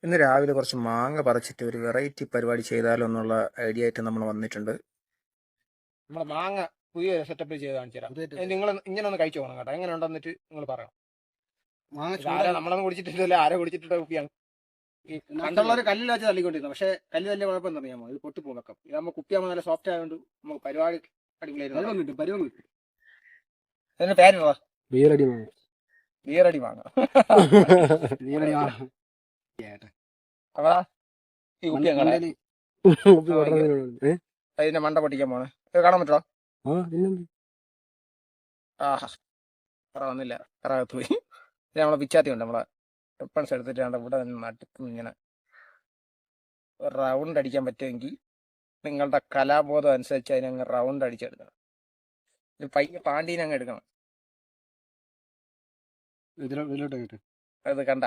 ഇന്ന് രാവിലെ കുറച്ച് മാങ്ങ പറിച്ചിട്ട് ഒരു വെറൈറ്റി പരിപാടി ചെയ്താലോ എന്നുള്ള ഐഡിയ ആയിട്ട് നമ്മൾ വന്നിട്ടുണ്ട്. നമ്മളെ മാങ്ങ പുതിയ സെറ്റപ്പിൽ ചെയ്ത് കാണിച്ചു തരാം. നിങ്ങൾ ഇങ്ങനെ ഒന്ന് കഴിച്ചു പോകണം കേട്ടോ. എങ്ങനെ ഉണ്ടെന്നിട്ട് നിങ്ങൾ പറയണം. മാങ്ങ നമ്മളൊന്നും കുടിച്ചിട്ടില്ല, ആരോ കുടിച്ചിട്ടുള്ള കുപ്പിയാണ്. ഈ പണ്ടുള്ളവർ കല്ലിൽ വെച്ച് തള്ളിക്കൊണ്ടിരുന്നു. പക്ഷേ കല്ല് തല്ലിയ കുഴപ്പം എന്താ അറിയാമോ? ഇത് പൊട്ടിപ്പോകും വെക്കാം. ഇതാകുമ്പോൾ കുപ്പിയാകുമ്പോൾ നല്ല സോഫ്റ്റ് ആയതുകൊണ്ട് നമുക്ക് പരിപാടി അടിപൊളിയായിരുന്നു. പരുവം കിട്ടും. അതിന്റെ പേരുള്ള ബീറടി മാങ്ങ. ബീറടി മാങ്ങ. അപ്പൊ ഈ കുപ്പി അതിന്റെ മണ്ട പൊട്ടിക്കാൻ പോണേ. കാണാൻ പറ്റോ? ആഹാ, പറ വന്നില്ല, പറകത്ത് പോയി. നമ്മളെ പിച്ചാത്തി ഉണ്ട്, നമ്മളെ വെപ്പൺസ് എടുത്തിട്ട് ഇവിടെ നട്ടുക്കും. ഇങ്ങനെ റൗണ്ട് അടിക്കാൻ പറ്റുമെങ്കിൽ നിങ്ങളുടെ കലാബോധം അനുസരിച്ച് അതിനങ്ങ് റൗണ്ട് അടിച്ചെടുക്കണം. ഒരു പാണ്ടീനെ അങ്ങ് എടുക്കണം. അത് കണ്ട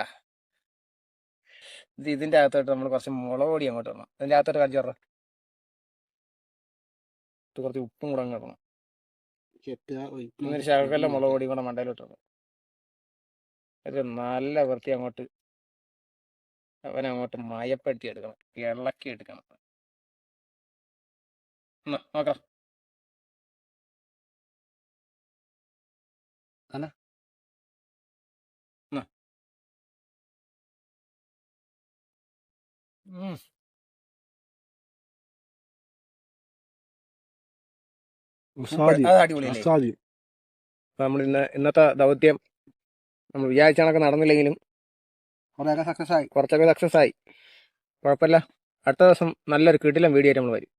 ഇതിന്റെ അകത്തോട്ട് നമ്മൾ കുറച്ച് മുളക് പൊടി അങ്ങോട്ട് ഇടണം. അതിന്റെ അകത്തോട്ട് കാണിച്ചു പറഞ്ഞ കുറച്ച് ഉപ്പും കൂടെ അങ്ങ് ഇടണം. ശകല മുളക് പൊടിയും കൂടെ മണ്ടയിലോട്ട് ഇടണം. ഒരു നല്ല വൃത്തി അങ്ങോട്ട് അവനങ്ങോട്ട് മയപ്പെടുത്തി എടുക്കണം, ഇളക്കി എടുക്കണം. നോക്കാം. അടിപൊളിയല്ലേ? നമ്മൾ ഇന്നത്തെ ദൗത്യം നമ്മൾ വിചാരിച്ച കണക്ക് നടന്നില്ലെങ്കിലും കുറച്ചൊക്കെ സക്സസ് ആയി. കുഴപ്പമില്ല. അടുത്ത ദിവസം നല്ലൊരു കിടിലൻ വീഡിയോ ആയിട്ട് നമ്മൾ വരും.